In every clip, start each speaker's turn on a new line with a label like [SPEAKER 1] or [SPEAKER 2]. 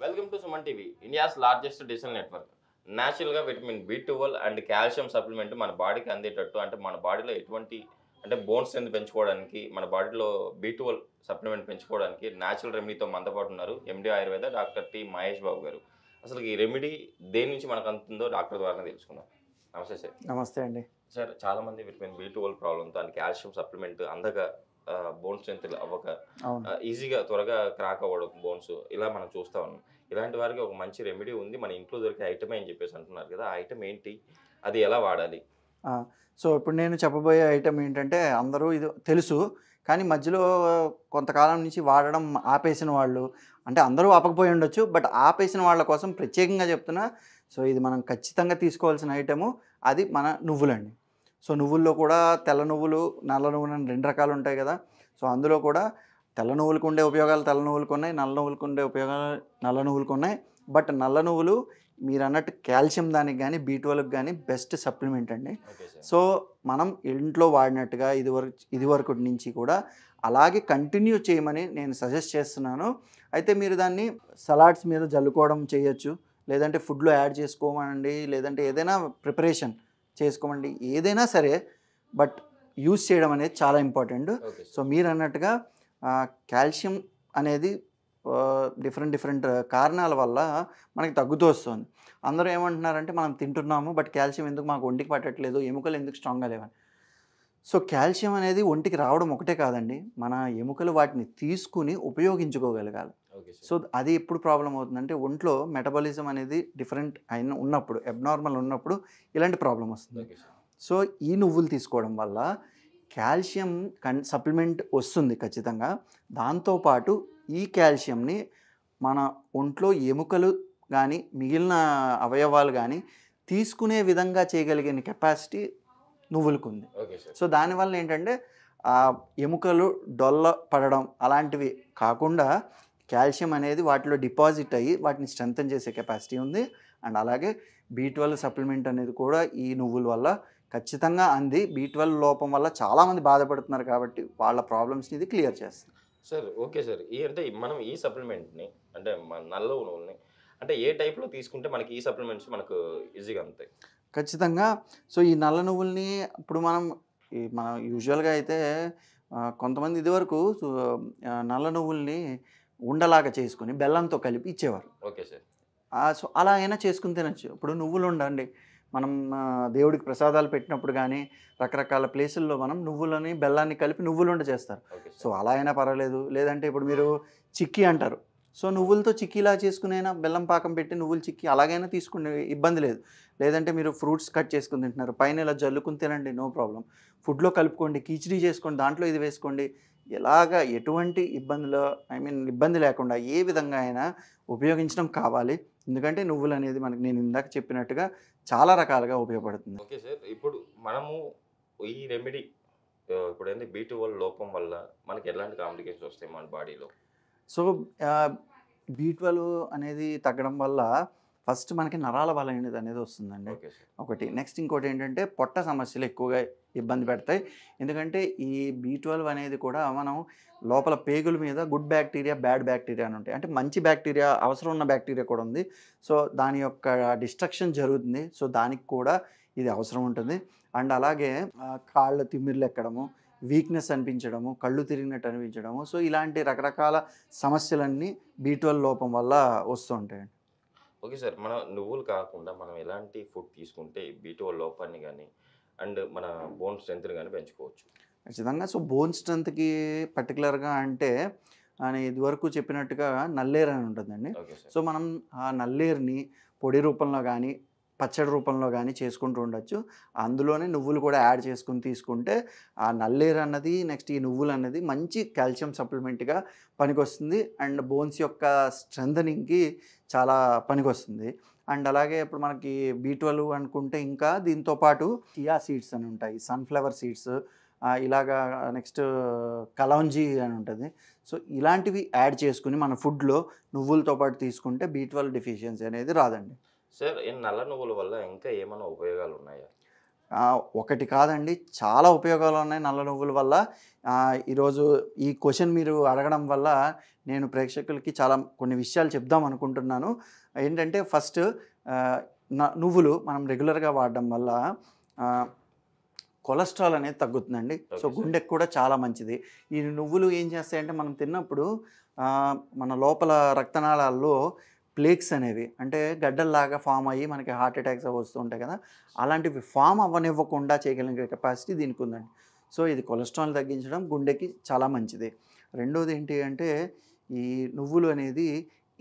[SPEAKER 1] Welcome to Suman TV, India's largest digital network. న్యాచురల్గా vitamin B12 and calcium supplement మన బాడీకి అందేటట్టు, అంటే మన బాడీలో ఎటువంటి అంటే బోన్స్ స్ట్రెంత్ పెంచుకోవడానికి, మన బాడీలో B12 సప్లిమెంట్ పెంచుకోవడానికి న్యాచురల్ రెమెడీతో మనతో పాటు ఉన్నారు ఎండి ఆయుర్వేద డాక్టర్ టి మహేష్ బాబు గారు. అసలు ఈ రెమెడీ దేని నుంచి మనకు అందుతుందో డాక్టర్ ద్వారా తెలుసుకుందాం. నమస్తే సార్.
[SPEAKER 2] నమస్తే అండి.
[SPEAKER 1] సార్, చాలామంది విటమిన్ B12 ప్రాబ్లంతో అండ్ కాల్షియం సప్లిమెంట్ అందక బోన్ స్ట్రెంత్ అవ్వక ఈజీగా త్వరగా క్రాక్ అవ్వడం బోన్స్ ఇలా మనం చూస్తూ ఉన్నాం. ఇలాంటి వారికి ఒక మంచి రెమెడీ ఉంది, మన ఇంట్లో దొరికే ఐటమే అని చెప్పేసి అంటున్నారు కదా. ఆ ఐటమ్ ఏంటి, అది ఎలా వాడాలి?
[SPEAKER 2] సో ఇప్పుడు నేను చెప్పబోయే ఐటమ్ ఏంటంటే అందరూ ఇది తెలుసు, కానీ మధ్యలో కొంతకాలం నుంచి వాడడం ఆపేసిన వాళ్ళు, అంటే అందరూ ఆపకపోయి ఉండొచ్చు, బట్ ఆపేసిన వాళ్ళ కోసం ప్రత్యేకంగా చెప్తున్నా. సో ఇది మనం ఖచ్చితంగా తీసుకోవాల్సిన ఐటము, అది మన నువ్వులండి. సో నువ్వుల్లో కూడా తెల్ల నువ్వులు, నల్ల నువ్వులు అని 2 రకాలు ఉంటాయి కదా. సో అందులో కూడా తెల్ల నువ్వులకు ఉండే ఉపయోగాలు తెల్ల నువ్వులకు ఉన్నాయి, నల్ల నువ్వులకు ఉండే ఉపయోగాలు నల్ల నువ్వులకు ఉన్నాయి. బట్ నల్ల నువ్వులు మీరు అన్నట్టు కాల్షియం దానికి కానీ B12కి కానీ బెస్ట్ సప్లిమెంట్ అండి. సో మనం ఇంట్లో వాడినట్టుగా ఇదివరకు నుంచి కూడా అలాగే కంటిన్యూ చేయమని నేను సజెస్ట్ చేస్తున్నాను. అయితే మీరు దాన్ని సలాడ్స్ మీద జల్లుకోవడం చేయొచ్చు, లేదంటే ఫుడ్లో యాడ్ చేసుకోమండి, లేదంటే ఏదైనా ప్రిపరేషన్ చేసుకోమండి, ఏదైనా సరే, బట్ యూజ్ చేయడం అనేది చాలా ఇంపార్టెంట్. సో మీరు అన్నట్టుగా కాల్షియం అనేది డిఫరెంట్ కారణాల వల్ల మనకి తగ్గుతూ వస్తుంది. అందరూ ఏమంటున్నారంటే మనం తింటున్నాము, బట్ కాల్షియం ఎందుకు మాకు ఒంటికి పట్టట్లేదు, ఎముకలు ఎందుకు స్ట్రాంగ్గా లేవని. సో కాల్షియం అనేది ఒంటికి రావడం ఒకటే కాదండి, మన ఎముకలు వాటిని తీసుకుని ఉపయోగించుకోగలగాలి. సో అది ఎప్పుడు ప్రాబ్లం అవుతుందంటే ఒంట్లో మెటబాలిజం అనేది డిఫరెంట్ అయిన ఉన్నప్పుడు, అబ్నార్మల్ ఉన్నప్పుడు ఇలాంటి ప్రాబ్లం వస్తుంది. సో ఈ నువ్వులు తీసుకోవడం వల్ల కాల్షియం సప్లిమెంట్ వస్తుంది ఖచ్చితంగా. దాంతోపాటు ఈ కాల్షియంని మన ఒంట్లో ఎముకలు కానీ మిగిలిన అవయవాలు కానీ తీసుకునే విధంగా చేయగలిగిన కెపాసిటీ నువ్వులకు ఉంది. సో దానివల్ల ఏంటంటే ఎముకలు డొల్ల పడడం అలాంటివి కాకుండా కాల్షియం అనేది వాటిలో డిపాజిట్ అయ్యి వాటిని స్ట్రెంథన్ చేసే కెపాసిటీ ఉంది. అండ్ అలాగే B12 సప్లిమెంట్ అనేది కూడా ఈ నువ్వుల వల్ల ఖచ్చితంగా అంది. B12 లోపం వల్ల చాలామంది బాధపడుతున్నారు కాబట్టి వాళ్ళ ప్రాబ్లమ్స్ని ఇది క్లియర్ చేస్తుంది.
[SPEAKER 1] Sir, okay sir. అంటే మనం ఈ సప్లిమెంట్ని, అంటే మన నల్ల నువ్వుల్ని అంటే ఏ టైప్లో తీసుకుంటే మనకి ఈ సప్లిమెంట్స్ మనకు ఈజీగా అందుతాయి?
[SPEAKER 2] ఖచ్చితంగా. సో ఈ నల్ల నువ్వుల్ని ఇప్పుడు మనం యూజువల్గా అయితే కొంతమంది ఇదివరకు నల్ల నువ్వుల్ని ఉండలాగా చేసుకుని బెల్లంతో కలిపి ఇచ్చేవారు.
[SPEAKER 1] Okay sir.
[SPEAKER 2] సో అలా అయినా చేసుకుని తినచ్చు. ఇప్పుడు నువ్వులు ఉండండి, మనం దేవుడికి ప్రసాదాలు పెట్టినప్పుడు కానీ రకరకాల ప్లేసుల్లో మనం నువ్వులని బెల్లాన్ని కలిపి నువ్వులుండ చేస్తారు. సో అలా అయినా పర్వాలేదు. లేదంటే ఇప్పుడు మీరు చిక్కీ అంటారు, సో నువ్వులతో చిక్కీలా చేసుకునైనా బెల్లం పాకం పెట్టి నువ్వులు చిక్కీ అలాగైనా తీసుకునే ఇబ్బంది లేదు. లేదంటే మీరు ఫ్రూట్స్ కట్ చేసుకుని తింటున్నారు, పైన ఇలా జల్లుకుని తినండి, నో ప్రాబ్లం. ఫుడ్లో కలుపుకోండి, కిచిడీ చేసుకోండి, దాంట్లో ఇది వేసుకోండి. ఎలాగా ఎటువంటి ఇబ్బంది లేకుండా ఏ విధంగా అయినా ఉపయోగించడం కావాలి. ఎందుకంటే నువ్వులు అనేది మనకి నేను ఇందాక చెప్పినట్టుగా చాలా రకాలుగా ఉపయోగపడుతుంది.
[SPEAKER 1] Okay sir. ఇప్పుడు మనము ఈ రెమెడీ ఇప్పుడు ఏంటి B12 లోపం వల్ల మనకి ఎలాంటి కాంప్లికేషన్స్ వస్తాయి మన బాడీలో?
[SPEAKER 2] సో B12 అనేది తగ్గడం వల్ల ఫస్ట్ మనకి నరాల బలహీనత అనేది వస్తుందండి ఒకటి. నెక్స్ట్ ఇంకోటి ఏంటంటే పొట్ట సమస్యలు ఎక్కువగా ఇబ్బంది పెడతాయి. ఎందుకంటే ఈ B12 అనేది కూడా మనం లోపల పేగుల మీద గుడ్ బ్యాక్టీరియా, బ్యాడ్ బ్యాక్టీరియా అని ఉంటాయి. అంటే మంచి బ్యాక్టీరియా, అవసరం ఉన్న బ్యాక్టీరియా కూడా ఉంది. సో దాని యొక్క డిస్ట్రక్షన్ జరుగుతుంది. సో దానికి కూడా ఇది అవసరం ఉంటుంది. అండ్ అలాగే కాళ్ళ తిమ్మిర్లు ఎక్కడము, వీక్నెస్ అనిపించడము, కళ్ళు తిరిగినట్టు అనిపించడము, సో ఇలాంటి రకరకాల సమస్యలన్నీ B12 లోపం వల్ల వస్తూ ఉంటాయండి.
[SPEAKER 1] Okay sir. మన నువ్వులు కాకుండా మనం ఎలాంటి ఫుడ్ తీసుకుంటే B12 లోపాన్ని కానీ అండ్ మన బోన్ స్ట్రెంత్ని కానీ పెంచుకోవచ్చు?
[SPEAKER 2] ఖచ్చితంగా. సో బోన్ స్ట్రెంత్కి పర్టికులర్గా అంటే అని ఇదివరకు చెప్పినట్టుగా నల్లేరు అని ఉంటుందండి. సో మనం ఆ నల్లేరుని పొడి రూపంలో కానీ పచ్చడి రూపంలో కానీ చేసుకుంటూ ఉండొచ్చు. అందులోనే నువ్వులు కూడా యాడ్ చేసుకుని తీసుకుంటే ఆ నల్లేరు అన్నది, నెక్స్ట్ ఈ నువ్వులు అన్నది మంచి కాల్షియం సప్లిమెంట్గా పనికొస్తుంది. అండ్ బోన్స్ యొక్క స్ట్రెంథనింగ్కి చాలా పనికొస్తుంది. అండ్ అలాగే ఇప్పుడు మనకి B12 అనుకుంటే ఇంకా దీంతోపాటు చియా సీడ్స్ అని ఉంటాయి, సన్ఫ్లవర్ సీడ్స్, ఇలాగా నెక్స్ట్ కలౌంజీ అని ఉంటుంది. సో ఇలాంటివి యాడ్ చేసుకుని మన ఫుడ్లో నువ్వులతో పాటు తీసుకుంటే B12 డెఫిషియన్సీ అనేది రాదండి.
[SPEAKER 1] సార్, ఈ నల్ల నువ్వుల వల్ల ఇంకా ఏమైనా ఉపయోగాలు ఉన్నాయా?
[SPEAKER 2] ఒకటి కాదండి, చాలా ఉపయోగాలు ఉన్నాయి నల్ల నువ్వుల వల్ల. ఈరోజు ఈ క్వెషన్ మీరు అడగడం వల్ల నేను ప్రేక్షకులకి చాలా కొన్ని విషయాలు చెప్దాం అనుకుంటున్నాను. ఏంటంటే ఫస్ట్ నువ్వులు మనం రెగ్యులర్గా వాడడం వల్ల కొలెస్ట్రాల్ అనేది తగ్గుతుందండి. సో గుండెకి కూడా చాలా మంచిది. ఈ నువ్వులు ఏం చేస్తాయంటే మనం తిన్నప్పుడు మన లోపల రక్తనాళాల్లో ప్లేక్స్ అనేవి అంటే గడ్డల్లాగా ఫామ్ అయ్యి మనకి హార్ట్ అటాక్స్ వస్తూ ఉంటాయి కదా, అలాంటివి ఫామ్ అవ్వనివ్వకుండా చేయగలిగే కెపాసిటీ దీనికి ఉందండి. సో ఇది కొలెస్ట్రాల్ తగ్గించడం గుండెకి చాలా మంచిది. రెండోది ఏంటి అంటే ఈ నువ్వులు అనేది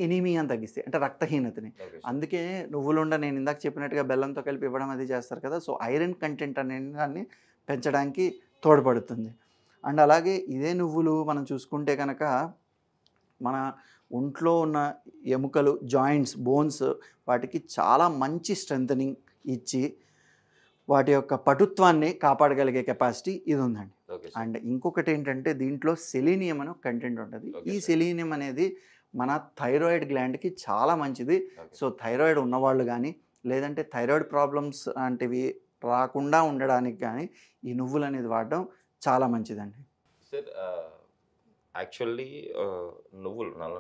[SPEAKER 2] ఎనీమియాని తగ్గిస్తాయి, అంటే రక్తహీనతని. అందుకే నువ్వులుండ నేను ఇందాక చెప్పినట్టుగా బెల్లంతో కలిపి ఇవ్వడం అది చేస్తారు కదా, సో ఐరన్ కంటెంట్ అనే దాన్ని పెంచడానికి తోడ్పడుతుంది. అండ్ అలాగే ఇదే నువ్వులు మనం చూసుకుంటే కనుక మన ఒంట్లో ఉన్న ఎముకలు, జాయింట్స్, బోన్స్ వాటికి చాలా మంచి స్ట్రెంథనింగ్ ఇచ్చి వాటి యొక్క పటుత్వాన్ని కాపాడగలిగే కెపాసిటీ ఇది ఉందండి. అండ్ ఇంకొకటి ఏంటంటే దీంట్లో సెలీనియం అనే కంటెంట్ ఉంటుంది. ఈ సెలీనియం అనేది మన థైరాయిడ్ గ్లాండ్కి చాలా మంచిది. సో థైరాయిడ్ ఉన్నవాళ్ళు కానీ లేదంటే థైరాయిడ్ ప్రాబ్లమ్స్ లాంటివి రాకుండా ఉండడానికి కానీ ఈ నువ్వులు అనేది వాడడం చాలా మంచిదండి.
[SPEAKER 1] సార్ యాక్చువల్లీ నల్ల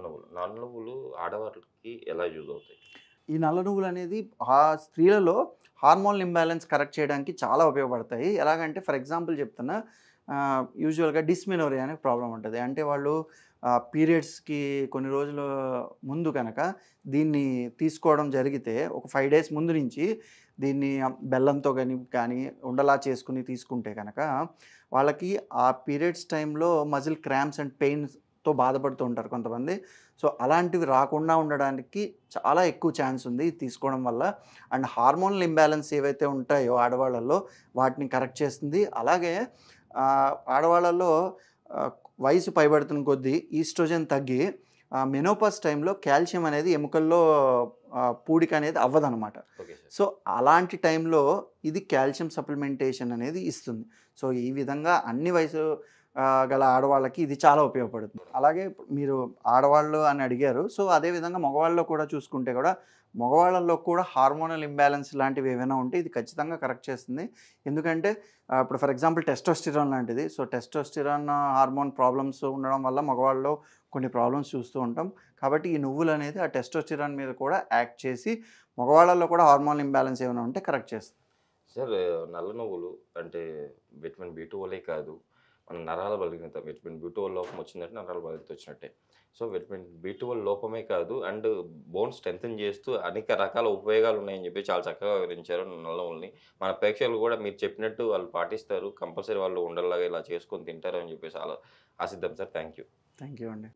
[SPEAKER 1] నువ్వులు ఆడవాళ్ళకి ఎలా యూజ్ అవుతాయి?
[SPEAKER 2] ఈ నల్ల నువ్వులు అనేది ఆ స్త్రీలలో హార్మోన్ ఇంబ్యాలెన్స్ కరెక్ట్ చేయడానికి చాలా ఉపయోగపడతాయి. ఎలాగంటే ఫర్ ఎగ్జాంపుల్ చెప్తున్నా, యూజువల్గా డిస్మెనోరియా అనే ప్రాబ్లం ఉంటుంది. అంటే వాళ్ళు పీరియడ్స్కి కొన్ని రోజుల ముందు కనుక దీన్ని తీసుకోవడం జరిగితే ఒక 5 days ముందు నుంచి దీన్ని బెల్లంతో కానీ ఉండలా చేసుకుని తీసుకుంటే కనుక వాళ్ళకి ఆ పీరియడ్స్ టైంలో మజిల్ క్రాంప్స్ అండ్ పెయిన్స్తో బాధపడుతూ ఉంటారు కొంతమంది. సో అలాంటివి రాకుండా ఉండడానికి చాలా ఎక్కువ ఛాన్స్ ఉంది ఇది తీసుకోవడం వల్ల. అండ్ హార్మోనల్ ఇంబ్యాలెన్స్ ఏవైతే ఉంటాయో ఆడవాళ్ళల్లో వాటిని కరెక్ట్ చేస్తుంది. అలాగే ఆడవాళ్ళలో వయసు పైబడుతున్న కొద్దీ ఈస్ట్రోజన్ తగ్గి మెనోపాస్ టైంలో కాల్షియం అనేది ఎముకల్లో పూడిక అనేది అవ్వదన్నమాట. సో అలాంటి టైంలో ఇది కాల్షియం సప్లిమెంటేషన్ అనేది ఇస్తుంది. సో ఈ విధంగా అన్ని వయసు గల ఆడవాళ్ళకి ఇది చాలా ఉపయోగపడుతుంది. అలాగే మీరు ఆడవాళ్ళు అని అడిగారు, సో అదేవిధంగా మగవాళ్ళలో కూడా చూసుకుంటే కూడా మగవాళ్ళల్లో కూడా హార్మోనల్ ఇంబ్యాలెన్స్ లాంటివి ఏమైనా ఉంటే ఇది ఖచ్చితంగా కరెక్ట్ చేస్తుంది. ఎందుకంటే ఇప్పుడు ఫర్ ఎగ్జాంపుల్ టెస్టోస్టిరాన్ లాంటిది. సో టెస్టోస్టిరాన్ హార్మోన్ ప్రాబ్లమ్స్ ఉండడం వల్ల మగవాళ్ళలో కొన్ని ప్రాబ్లమ్స్ చూస్తూ ఉంటాం. కాబట్టి ఈ నువ్వులు అనేది ఆ టెస్టోస్టిరాన్ మీద కూడా యాక్ట్ చేసి మగవాళ్ళల్లో కూడా హార్మోన్ ఇంబ్యాలెన్స్ ఏమైనా ఉంటే కరెక్ట్ చేస్తుంది.
[SPEAKER 1] సార్ నల్ల నువ్వులు అంటే విటమిన్ B12 కాదు, మన నరాల బలహీనత, విటమిన్ B12 లోపం వచ్చిందంటే నరాల బలహీనత వచ్చినట్టే. సో విటమిన్ B12 లోపమే కాదు అండ్ బోన్ స్ట్రెంథెన్ చేస్తూ అనేక రకాల ఉపయోగాలు ఉన్నాయని చెప్పి చాలా చక్కగా వివరించారు నల్ల నువ్వుల్ని. మన ప్రేక్షకులు కూడా మీరు చెప్పినట్టు వాళ్ళు పాటిస్తారు, కంపల్సరీ వాళ్ళు ఉండల్లాగా ఇలా చేసుకొని తింటారు అని చెప్పేసి ఆశిద్దాం సార్. థ్యాంక్ యూ
[SPEAKER 2] అండి.